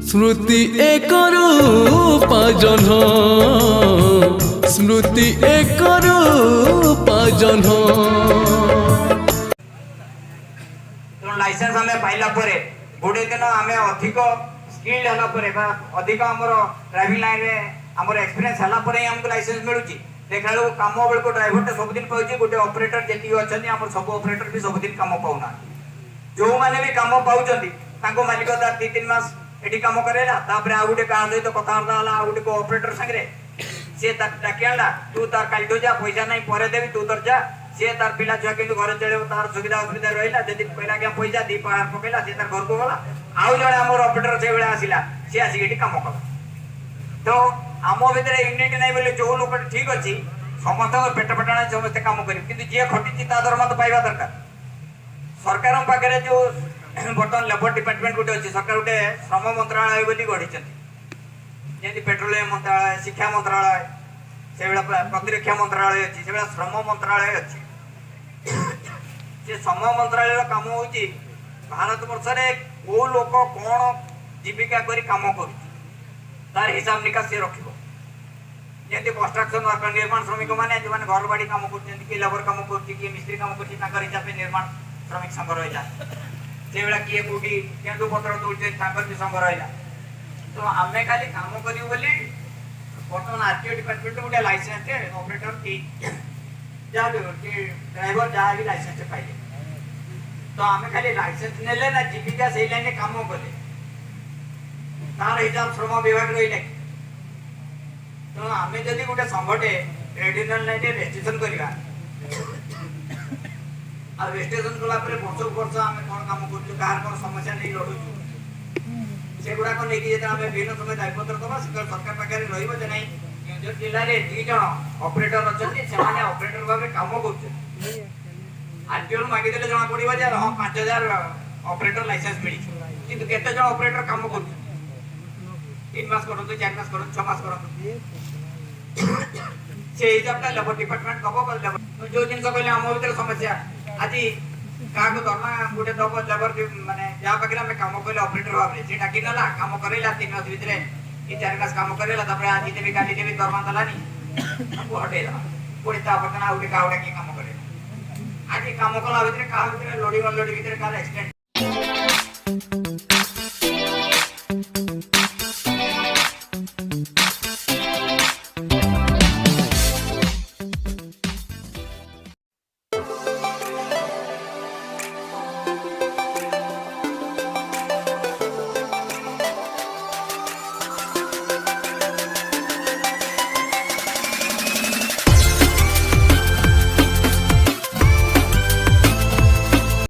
स्मृति एक रूप जन्ह स्मृति एक रूप जन्ह लाइसेंस आम पाइला गोटे दिन आम अधिक स्किल्ड है अधिक आमर ड्राइविंग लाइन में आमर एक्सपीरियंस है आमको लाइसेंस मिलूँ देखा कम बेल को ड्राइवर सबुदिन पाँच गोटे ऑपरेटर जी अच्छा आम सब ऑपरेटर भी सबुदिन कम पाऊना जो मैंने भी कम पाँच मालिक 2-3 मास ये कम करेला आ गोटे क्या सहित कथबार्ता आ गोटे को ऑपरेटर सागे सी डाकी आना तू तार काली जा पैसा ना पर देवी तू तर जा सी तार पिला छुआ कि घर चलो तार सुविधा असुविधा रहा जब कहला क्या पैसा 2 पहाड़ पकड़ा सी तार घर को गला आउ जड़े आम ऑपरेटर से भाया आसला सी आसिक कम कला तो आम भर यूनिट नहीं बोले जो लोग ठीक अच्छी समस्त पेट पेटाणा समस्ते कम कर जी खटी दरमा तो पाइबा दरकार सरकार पाखे जो बर्तमान लेबर डिपार्टमेंट गोटे अच्छी सरकार गोटे श्रम मंत्रालय बोली गढ़ी जमी पेट्रोलियम मंत्रालय शिक्षा मंत्रालय से प्रतिरक्षा मंत्रालय अच्छी से श्रम मंत्रालय अच्छी से श्रम मंत्रालय काम हूँ भारत वर्ष को लोक कौन जीविका करी काम कर तार हिसाब निकास से रख जमी कंस्ट्रक्शन वर्कर निर्माण श्रमिक मैंने जो घर बाड़ी कम कर लेबर कम कर मिस्त्री कम कर हिसाब से निर्माण श्रमिक संघ रहा से भाया किए कौटी केन्दू पत्र दूसरे भी संघ रहा तो आम खाली कम करूँ बर्तमान आरटीओ डिपार्टमेंट गोटे लाइसेंस ऑपरेटर की जहाँ भी ड्राइवर जहाँ भी लाइसेंस पाइले तो आम खाली लाइसेंस नेले ना जीविका से लाइन कम कले तार हिसाब श्रम विभाग रही तो आम जदि गोटे संघटे ट्रेड लाइन रेजिस्ट्रेशन करवा रेजिस्ट्रेशन कलापर वर्ष वर्ष आम कौन कम कर कौन समस्या नहीं लड़ुचु से गुड़ाक नहीं आम विभिन्न समय दायित्व दबा से सरकार पाखे रही नहीं जिले में 2 जन ऑपरेटर अच्छा से ऑपरेटर भाव में कम कर आरटीओ मागिदे जना पड़ा जे हाँ 5000 ऑपरेटर लाइसेंस मिली कि केते जन ऑपरेटर कम कर 3 मास करूँ 4 मास करूँ 6 मास करूँ से हिसाब से लेबर डिपार्टमेंट दब जो जिन कहले आम भर समस्या आज क्या दरमा गोटे दब लेबर माने जहाँ पाखे आम कम कले ऑपरेटर भाव में से डाकी ना कम करेला 3 मास भितर 4 मास कम करेला आज देवी काली देवी दरमा दलानी हटेला पुणी तापर आउटे क्या कम करे आज कम कला भितर क्या लड़ी लड़ी भितर क्या एक्सीडेंट